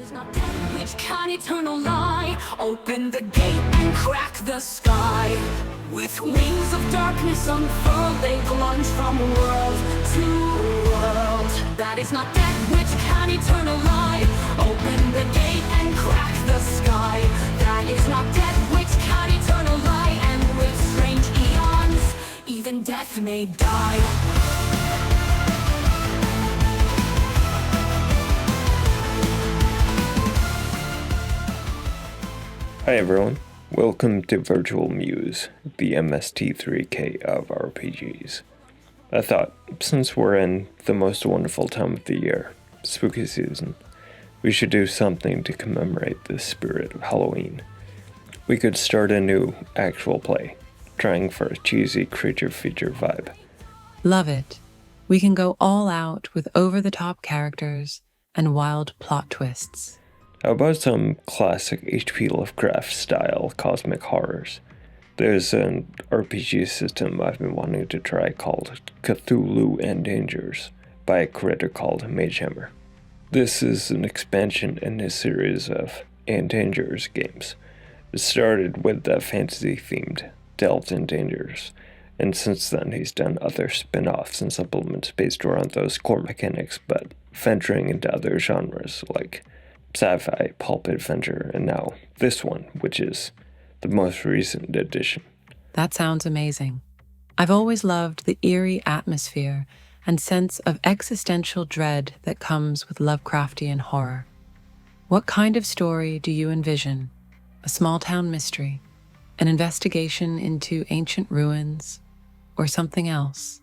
is not dead, which can eternal lie. Open the gate and crack the sky. With wings of darkness unfurled, they plunge from world to world. That is not dead, which can eternal lie. Open the gate and crack the sky. That is not dead, which can eternal lie. And with strange eons, even death may die. Hi everyone, welcome to Virtual Muse, the MST3K of RPGs. I thought, since we're in the most wonderful time of the year, spooky season, we should do something to commemorate the spirit of Halloween. We could start a new actual play, trying for a cheesy creature feature vibe. Love it. We can go all out with over-the-top characters and wild plot twists. How about some classic H.P. Lovecraft style cosmic horrors? There's an RPG system I've been wanting to try called Cthulhu Dangers by a creator called Magehammer. This is an expansion in his series of Dangers games. It started with the fantasy-themed Delves and Dangers, and since then he's done other spin-offs and supplements based around those core mechanics, but venturing into other genres like sci-fi, pulp adventure, and now this one, which is the most recent edition. That sounds amazing. I've always loved the eerie atmosphere and sense of existential dread that comes with Lovecraftian horror. What kind of story do you envision? A small-town mystery? An investigation into ancient ruins? Or something else?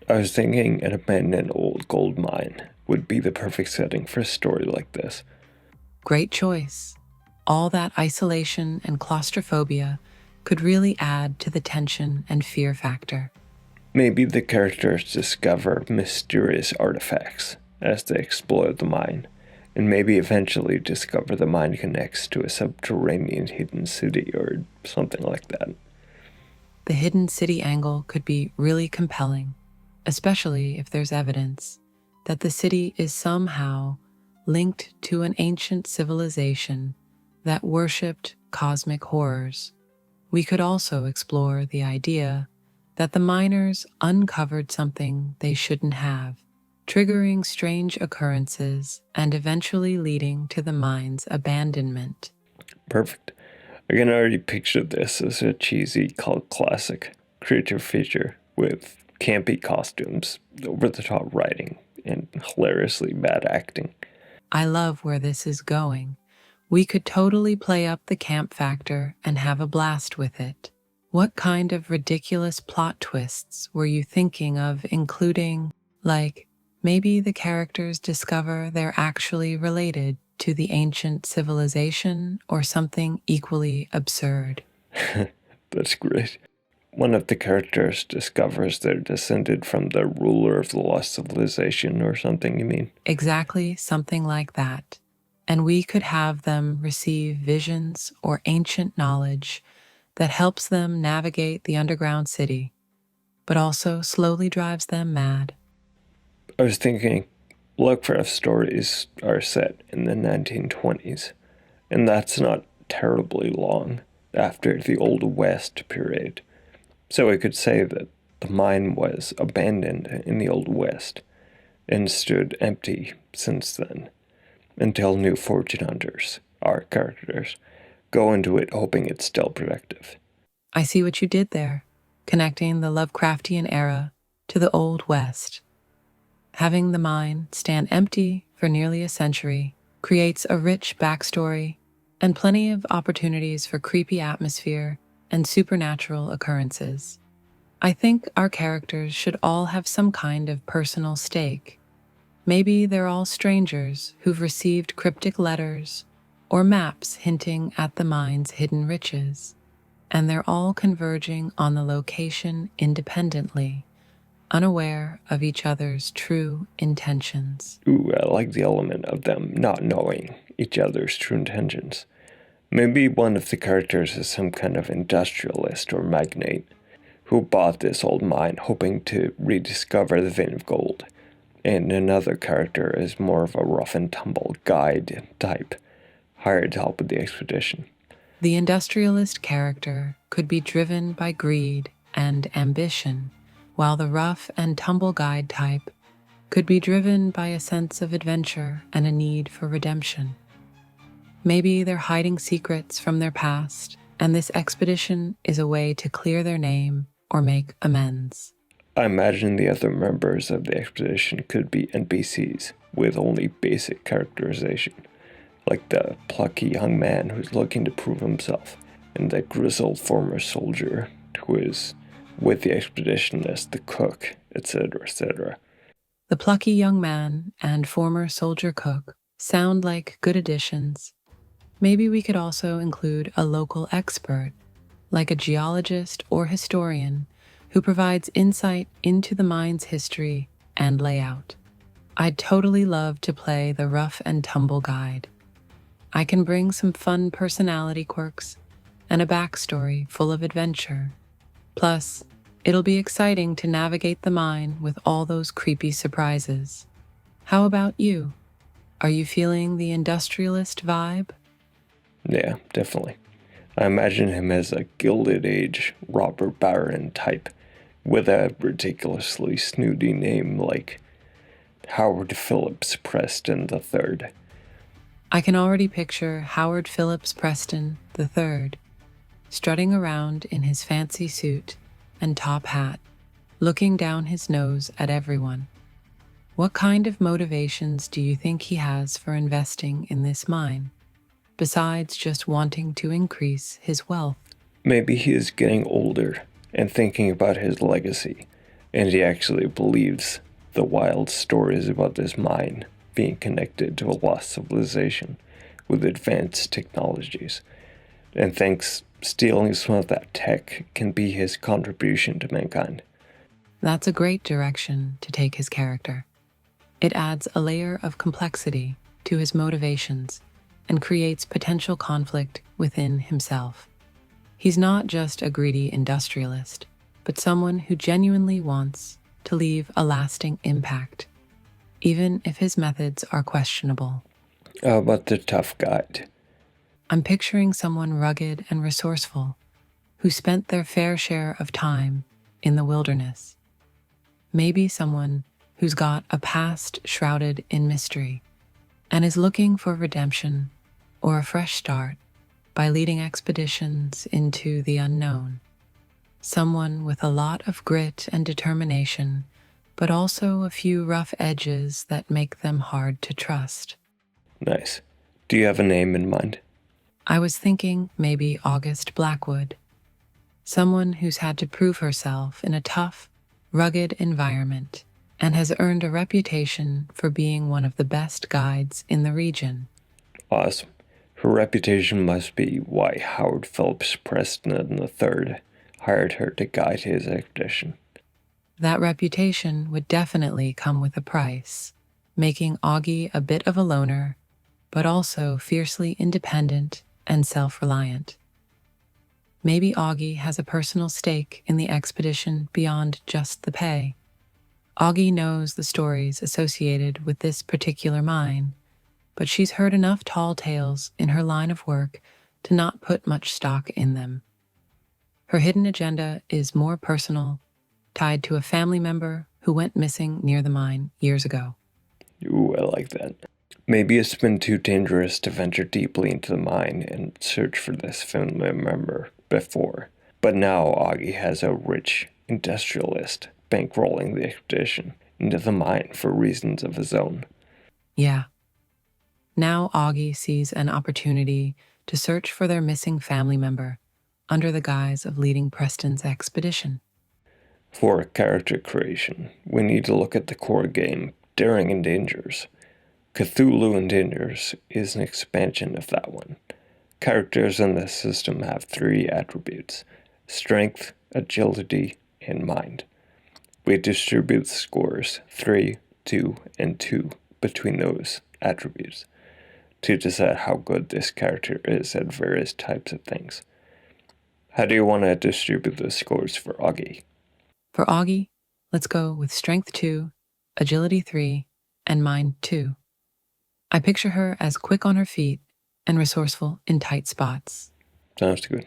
I was thinking an abandoned old gold mine would be the perfect setting for a story like this. Great choice. All that isolation and claustrophobia could really add to the tension and fear factor. Maybe the characters discover mysterious artifacts as they explore the mine, and maybe eventually discover the mine connects to a subterranean hidden city or something like that. The hidden city angle could be really compelling, especially if there's evidence that the city is somehow linked to an ancient civilization that worshipped cosmic horrors. We could also explore the idea that the miners uncovered something they shouldn't have, triggering strange occurrences and eventually leading to the mine's abandonment. Perfect. I can already picture this as a cheesy cult classic creature feature with campy costumes, over-the-top writing, and hilariously bad acting. I love where this is going. We could totally play up the camp factor and have a blast with it. What kind of ridiculous plot twists were you thinking of including? Like, maybe the characters discover they're actually related to the ancient civilization or something equally absurd. That's great. One of the characters discovers they're descended from the ruler of the lost civilization or something, you mean? Exactly, something like that. And we could have them receive visions or ancient knowledge that helps them navigate the underground city, but also slowly drives them mad. I was thinking, Lovecraft stories are set in the 1920s, and that's not terribly long after the Old West period. So we could say that the mine was abandoned in the Old West and stood empty since then, until new fortune hunters, our characters, go into it hoping it's still productive. I see what you did there, connecting the Lovecraftian era to the Old West. Having the mine stand empty for nearly a century creates a rich backstory and plenty of opportunities for creepy atmosphere and supernatural occurrences. I think our characters should all have some kind of personal stake. Maybe they're all strangers who've received cryptic letters or maps hinting at the mine's hidden riches, and they're all converging on the location independently, unaware of each other's true intentions. Ooh, I like the element of them not knowing each other's true intentions. Maybe one of the characters is some kind of industrialist or magnate who bought this old mine hoping to rediscover the vein of gold, and another character is more of a rough and tumble guide type hired help with the expedition. The industrialist character could be driven by greed and ambition, while the rough and tumble guide type could be driven by a sense of adventure and a need for redemption. Maybe they're hiding secrets from their past, and this expedition is a way to clear their name or make amends. I imagine the other members of the expedition could be NPCs with only basic characterization, like the plucky young man who's looking to prove himself, and the grizzled former soldier who is with the expedition as the cook, etc., etc. The plucky young man and former soldier cook sound like good additions. Maybe we could also include a local expert, like a geologist or historian, who provides insight into the mine's history and layout. I'd totally love to play the rough and tumble guide. I can bring some fun personality quirks and a backstory full of adventure. Plus, it'll be exciting to navigate the mine with all those creepy surprises. How about you? Are you feeling the industrialist vibe? Yeah, definitely. I imagine him as a Gilded Age robber baron type, with a ridiculously snooty name like Howard Phillips Preston III. I can already picture Howard Phillips Preston III strutting around in his fancy suit and top hat, looking down his nose at everyone. What kind of motivations do you think he has for investing in this mine, besides just wanting to increase his wealth? Maybe he is getting older and thinking about his legacy, and he actually believes the wild stories about this mine being connected to a lost civilization with advanced technologies, and thinks stealing some of that tech can be his contribution to mankind. That's a great direction to take his character. It adds a layer of complexity to his motivations and creates potential conflict within himself. He's not just a greedy industrialist, but someone who genuinely wants to leave a lasting impact, even if his methods are questionable. How about the tough guide? I'm picturing someone rugged and resourceful who spent their fair share of time in the wilderness. Maybe someone who's got a past shrouded in mystery and is looking for redemption or a fresh start by leading expeditions into the unknown. Someone with a lot of grit and determination, but also a few rough edges that make them hard to trust. Nice. Do you have a name in mind? I was thinking maybe August Blackwood, someone who's had to prove herself in a tough, rugged environment and has earned a reputation for being one of the best guides in the region. Awesome. Her reputation must be why Howard Phillips Preston III hired her to guide his expedition. That reputation would definitely come with a price, making Augie a bit of a loner, but also fiercely independent and self-reliant. Maybe Augie has a personal stake in the expedition beyond just the pay. Augie knows the stories associated with this particular mine, but she's heard enough tall tales in her line of work to not put much stock in them. Her hidden agenda is more personal, tied to a family member who went missing near the mine years ago. Ooh, I like that. Maybe it's been too dangerous to venture deeply into the mine and search for this family member before. But now Augie has a rich industrialist bankrolling the expedition into the mine for reasons of his own. Yeah. Now Augie sees an opportunity to search for their missing family member under the guise of leading Preston's expedition. For character creation, we need to look at the core game, Daring and Dangers. Cthulhu Dangers is an expansion of that one. Characters in this system have 3 attributes: strength, agility, and mind. We distribute scores 3, 2, and 2 between those attributes to decide how good this character is at various types of things. How do you want to distribute those scores for Augie? For Augie, let's go with Strength 2, Agility 3, and Mind 2. I picture her as quick on her feet and resourceful in tight spots. Sounds good.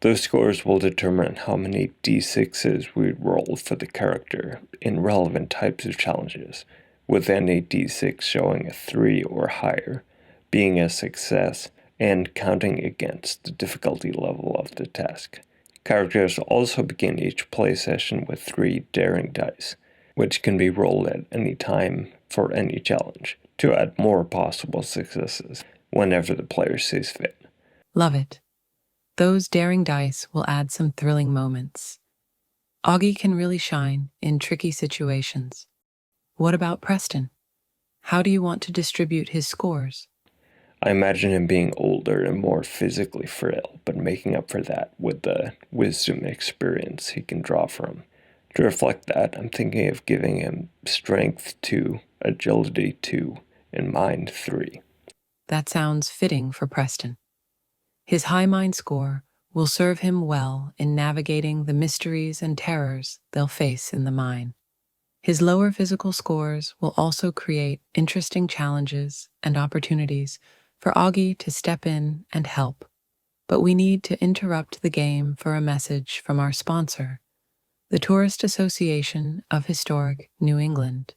Those scores will determine how many d6s we roll for the character in relevant types of challenges, with any d6 showing a 3 or higher being a success and counting against the difficulty level of the task. Characters also begin each play session with 3 daring dice, which can be rolled at any time for any challenge, to add more possible successes whenever the player sees fit. Love it. Those daring dice will add some thrilling moments. Augie can really shine in tricky situations. What about Preston? How do you want to distribute his scores? I imagine him being older and more physically frail, but making up for that with the wisdom and experience he can draw from. To reflect that, I'm thinking of giving him strength 2, agility 2, and mind 3. That sounds fitting for Preston. His high mind score will serve him well in navigating the mysteries and terrors they'll face in the mine. His lower physical scores will also create interesting challenges and opportunities for Augie to step in and help. But we need to interrupt the game for a message from our sponsor, the Tourist Association of Historic New England.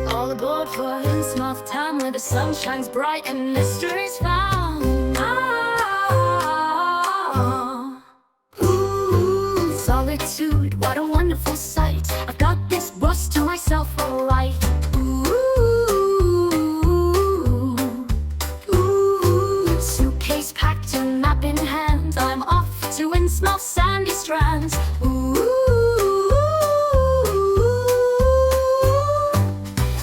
All aboard for Innsmouth town, where the sun shines bright and mysteries found. Solitude, what a wonderful sight. I've got this bus to myself, alright. Suitcase packed and map in hand, I'm off to Innsmouth sandy strands.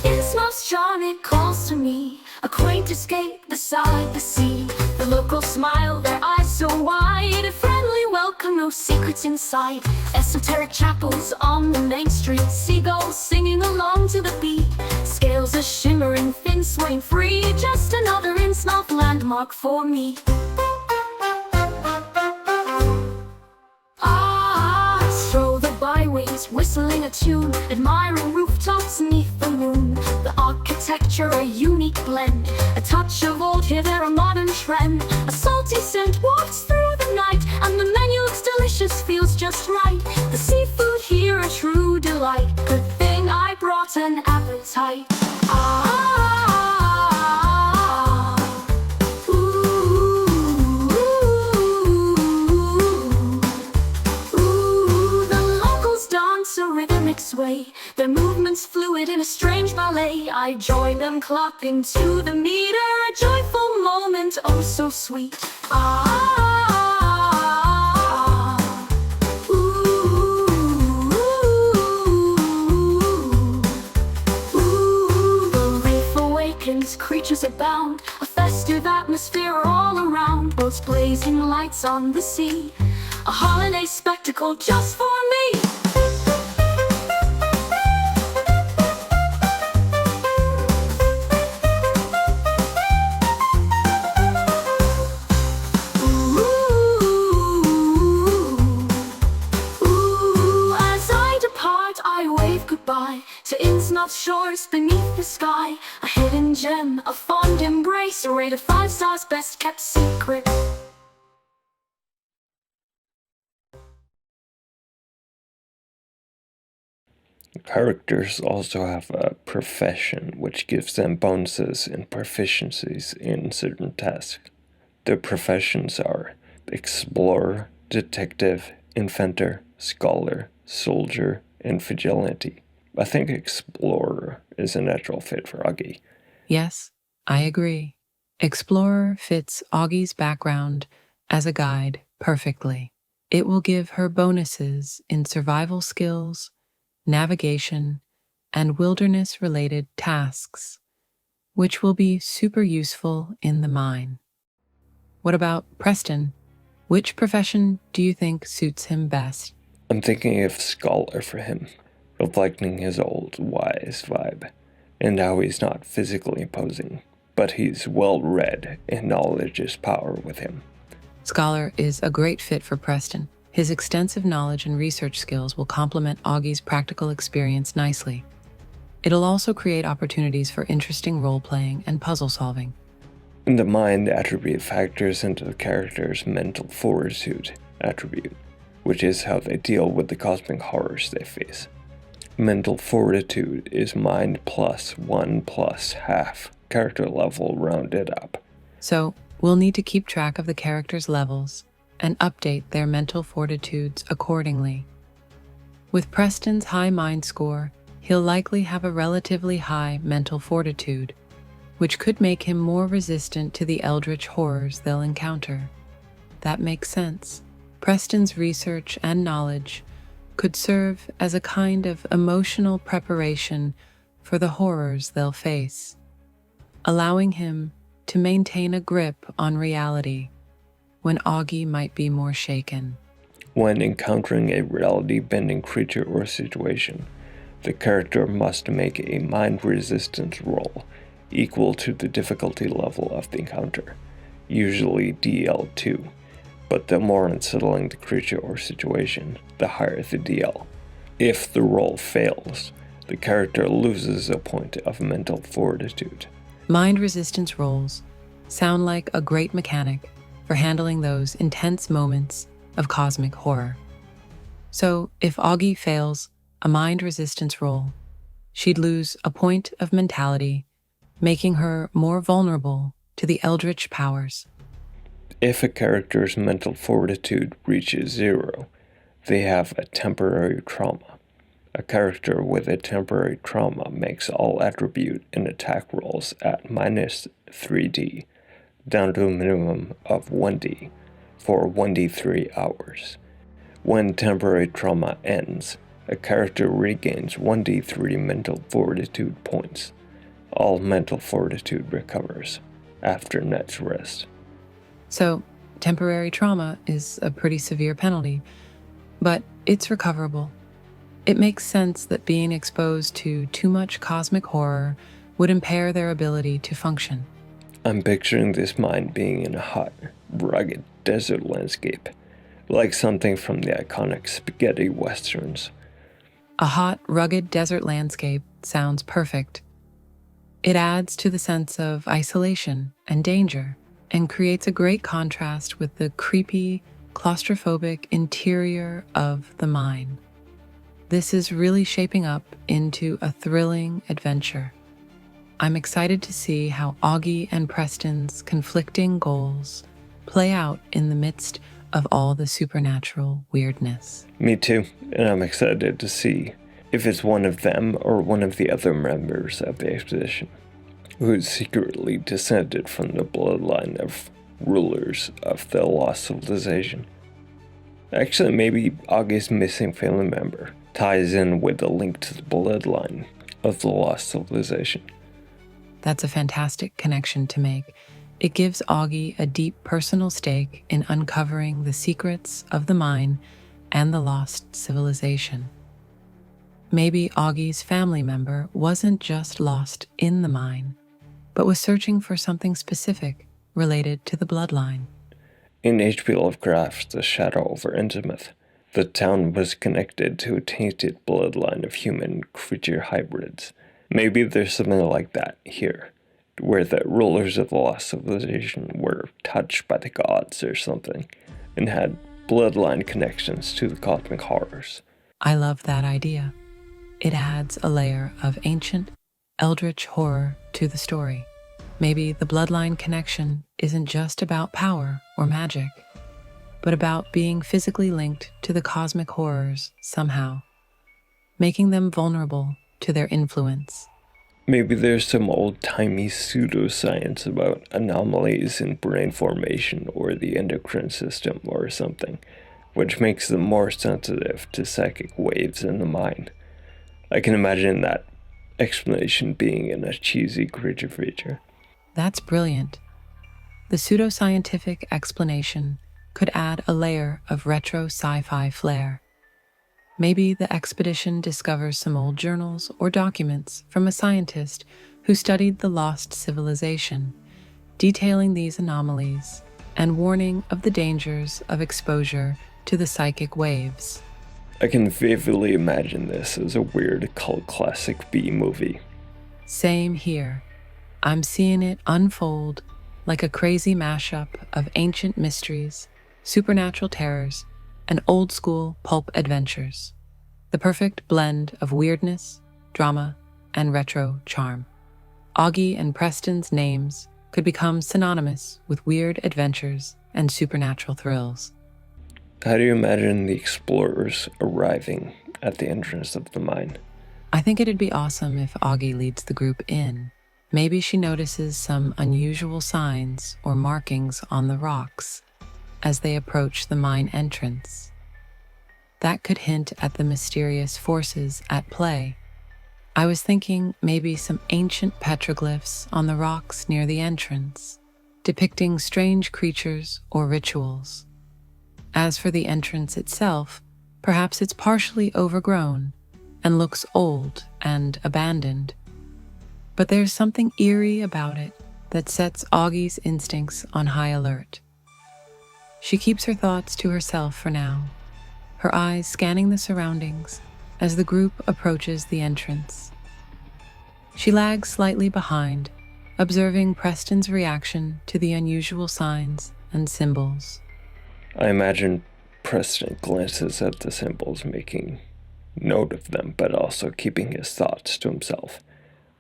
Innsmouth's charm, it calls to me, a quaint escape beside the sea. The locals smile, their eyes so wide, a friendly welcome, no secrets inside. Esoteric chapels on the main street, seagulls singing along to the beat. Scales a shimmering, fin swaying free, just another Innsmouth landmark for me. Stroll the byways, whistling a tune, admiring rooftops neath the moon. The architecture, a unique blend, a touch of old, here there a modern trend. A salty scent walks through the night, and the menu looks delicious, feels just right. The seafood here a true delight, good thing I brought an appetite. A rhythmic sway, their movements fluid in a strange ballet. I join them clocking to the meter, a joyful moment, oh so sweet. The reef awakens, creatures abound, a festive atmosphere all around. Boats blazing, lights on the sea, a holiday spectacle just for me. To Innsmouth shores beneath the sky, a hidden gem, a fond embrace, rated 5 stars, best kept secret. Characters also have a profession, which gives them bonuses and proficiencies in certain tasks. Their professions are explorer, detective, inventor, scholar, soldier, and vigilante. I think explorer is a natural fit for Augie. Yes, I agree. Explorer fits Augie's background as a guide perfectly. It will give her bonuses in survival skills, navigation, and wilderness-related tasks, which will be super useful in the mine. What about Preston? Which profession do you think suits him best? I'm thinking of scholar for him, reflecting his old wise vibe, and how he's not physically imposing, but he's well-read and knowledge is power with him. Scholar is a great fit for Preston. His extensive knowledge and research skills will complement Augie's practical experience nicely. It'll also create opportunities for interesting role-playing and puzzle solving. The mind attribute factors into the character's mental fortitude attribute, which is how they deal with the cosmic horrors they face. Mental fortitude is mind plus 1 plus half character level rounded up. So, we'll need to keep track of the characters' levels and update their mental fortitudes accordingly. With Preston's high mind score, he'll likely have a relatively high mental fortitude, which could make him more resistant to the eldritch horrors they'll encounter. That makes sense. Preston's research and knowledge could serve as a kind of emotional preparation for the horrors they'll face, allowing him to maintain a grip on reality when Augie might be more shaken. When encountering a reality-bending creature or situation, the character must make a mind resistance roll equal to the difficulty level of the encounter, usually DL2, but the more unsettling the creature or situation, the higher the DL. If the roll fails, the character loses a point of mental fortitude. Mind resistance rolls sound like a great mechanic for handling those intense moments of cosmic horror. So, if Augie fails a mind resistance roll, she'd lose a point of mentality, making her more vulnerable to the eldritch powers. If a character's mental fortitude reaches 0, they have a temporary trauma. A character with a temporary trauma makes all attribute and attack rolls at minus 3d, down to a minimum of 1d, for 1d3 hours. When temporary trauma ends, a character regains 1d3 mental fortitude points. All mental fortitude recovers after night's rest. So, temporary trauma is a pretty severe penalty, but it's recoverable. It makes sense that being exposed to too much cosmic horror would impair their ability to function. I'm picturing this mind being in a hot, rugged desert landscape, like something from the iconic spaghetti westerns. A hot, rugged desert landscape sounds perfect. It adds to the sense of isolation and danger, and creates a great contrast with the creepy, claustrophobic interior of the mine. This is really shaping up into a thrilling adventure. I'm excited to see how Augie and Preston's conflicting goals play out in the midst of all the supernatural weirdness. Me too, and I'm excited to see if it's one of them or one of the other members of the expedition, who's secretly descended from the bloodline of rulers of the lost civilization. Actually, maybe Augie's missing family member ties in with the link to the bloodline of the lost civilization. That's a fantastic connection to make. It gives Augie a deep personal stake in uncovering the secrets of the mine and the lost civilization. Maybe Augie's family member wasn't just lost in the mine, but was searching for something specific related to the bloodline. In H.P. Lovecraft's The Shadow over Innsmouth, the town was connected to a tainted bloodline of human creature hybrids. Maybe there's something like that here, where the rulers of the lost civilization were touched by the gods or something, and had bloodline connections to the cosmic horrors. I love that idea. It adds a layer of ancient, eldritch horror to the story. Maybe the bloodline connection isn't just about power or magic, but about being physically linked to the cosmic horrors somehow, making them vulnerable to their influence. Maybe there's some old-timey pseudoscience about anomalies in brain formation or the endocrine system or something, which makes them more sensitive to psychic waves in the mind. I can imagine that explanation being in a cheesy creature feature. That's brilliant. The pseudoscientific explanation could add a layer of retro sci-fi flair. Maybe the expedition discovers some old journals or documents from a scientist who studied the lost civilization, detailing these anomalies and warning of the dangers of exposure to the psychic waves. I can vividly imagine this as a weird cult classic B movie. Same here. I'm seeing it unfold like a crazy mashup of ancient mysteries, supernatural terrors, and old school pulp adventures. The perfect blend of weirdness, drama, and retro charm. Augie and Preston's names could become synonymous with weird adventures and supernatural thrills. How do you imagine the explorers arriving at the entrance of the mine? I think it'd be awesome if Augie leads the group in. Maybe she notices some unusual signs or markings on the rocks as they approach the mine entrance. That could hint at the mysterious forces at play. I was thinking maybe some ancient petroglyphs on the rocks near the entrance, depicting strange creatures or rituals. As for the entrance itself, perhaps it's partially overgrown and looks old and abandoned. But there's something eerie about it that sets Augie's instincts on high alert. She keeps her thoughts to herself for now, her eyes scanning the surroundings as the group approaches the entrance. She lags slightly behind, observing Preston's reaction to the unusual signs and symbols. I imagine Preston glances at the symbols, making note of them, but also keeping his thoughts to himself.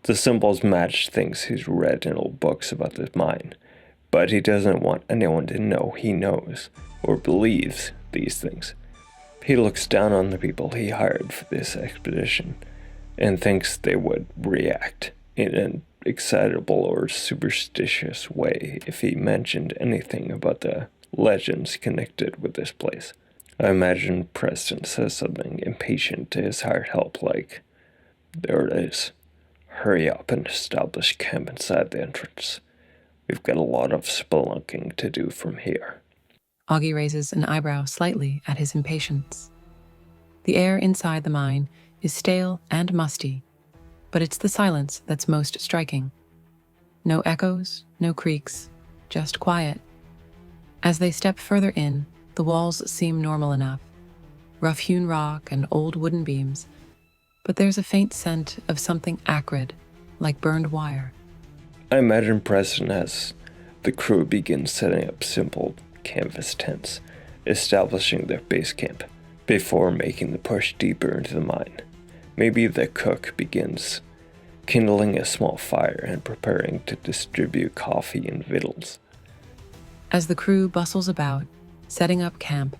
The symbols match things he's read in old books about this mine, but he doesn't want anyone to know he knows or believes these things. He looks down on the people he hired for this expedition and thinks they would react in an excitable or superstitious way if he mentioned anything about the legends connected with this place. I imagine Preston says something impatient to his hired help like, "There it is. Hurry up and establish camp inside the entrance. We've got a lot of spelunking to do from here." Augie raises an eyebrow slightly at his impatience. The air inside the mine is stale and musty, but it's the silence that's most striking. No echoes, no creaks, just quiet. As they step further in, the walls seem normal enough, rough-hewn rock and old wooden beams, but there's a faint scent of something acrid, like burned wire. I imagine Preston as the crew begins setting up simple canvas tents, establishing their base camp, before making the push deeper into the mine. Maybe the cook begins kindling a small fire and preparing to distribute coffee and victuals. As the crew bustles about, setting up camp,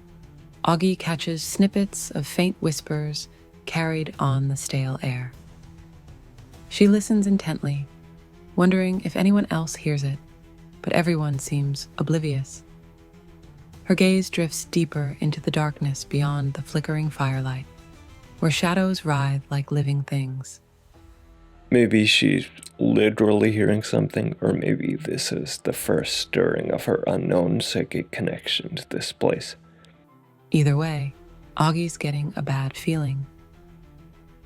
Augie catches snippets of faint whispers carried on the stale air. She listens intently, wondering if anyone else hears it, but everyone seems oblivious. Her gaze drifts deeper into the darkness beyond the flickering firelight, where shadows writhe like living things. Maybe she's literally hearing something, or maybe this is the first stirring of her unknown psychic connection to this place. Either way, Augie's getting a bad feeling.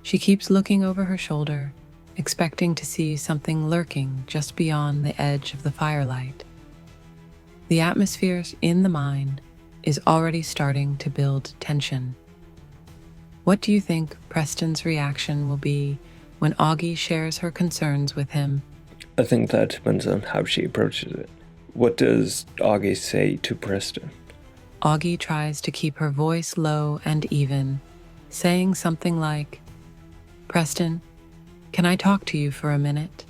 She keeps looking over her shoulder, expecting to see something lurking just beyond the edge of the firelight. The atmosphere in the mine is already starting to build tension. What do you think Preston's reaction will be when Augie shares her concerns with him? I think that depends on how she approaches it. What does Augie say to Preston? Augie tries to keep her voice low and even, saying something like, "Preston, can I talk to you for a minute?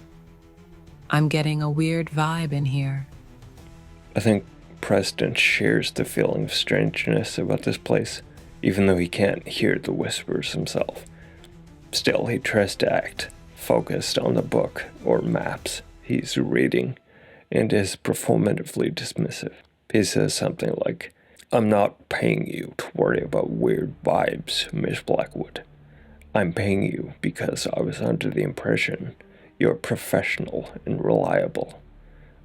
I'm getting a weird vibe in here." I think Preston shares the feeling of strangeness about this place, even though he can't hear the whispers himself. Still, he tries to act focused on the book or maps he's reading and is performatively dismissive. He says something like, "I'm not paying you to worry about weird vibes, Miss Blackwood. I'm paying you because I was under the impression you're professional and reliable.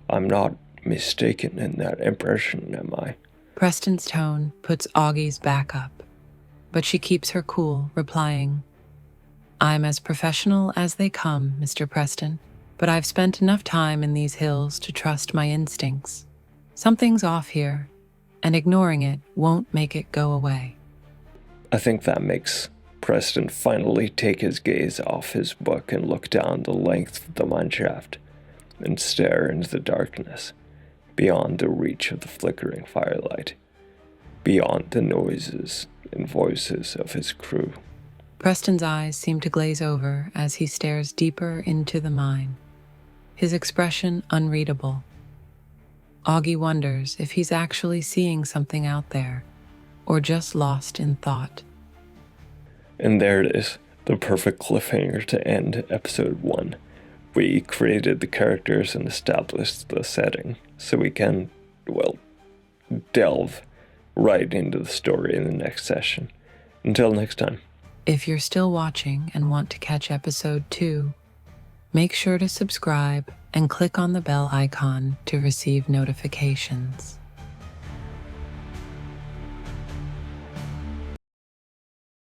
I'm not mistaken in that impression, am I?" Preston's tone puts Augie's back up, but she keeps her cool, replying, "I'm as professional as they come, Mr. Preston, but I've spent enough time in these hills to trust my instincts. Something's off here, and ignoring it won't make it go away." I think that makes Preston finally take his gaze off his book and look down the length of the mineshaft and stare into the darkness, beyond the reach of the flickering firelight, beyond the noises and voices of his crew. Preston's eyes seem to glaze over as he stares deeper into the mine, his expression unreadable. Augie wonders if he's actually seeing something out there, or just lost in thought. And there it is, the perfect cliffhanger to end episode 1. We created the characters and established the setting, so we can, delve right into the story in the next session. Until next time. If you're still watching and want to catch episode 2, make sure to subscribe and click on the bell icon to receive notifications.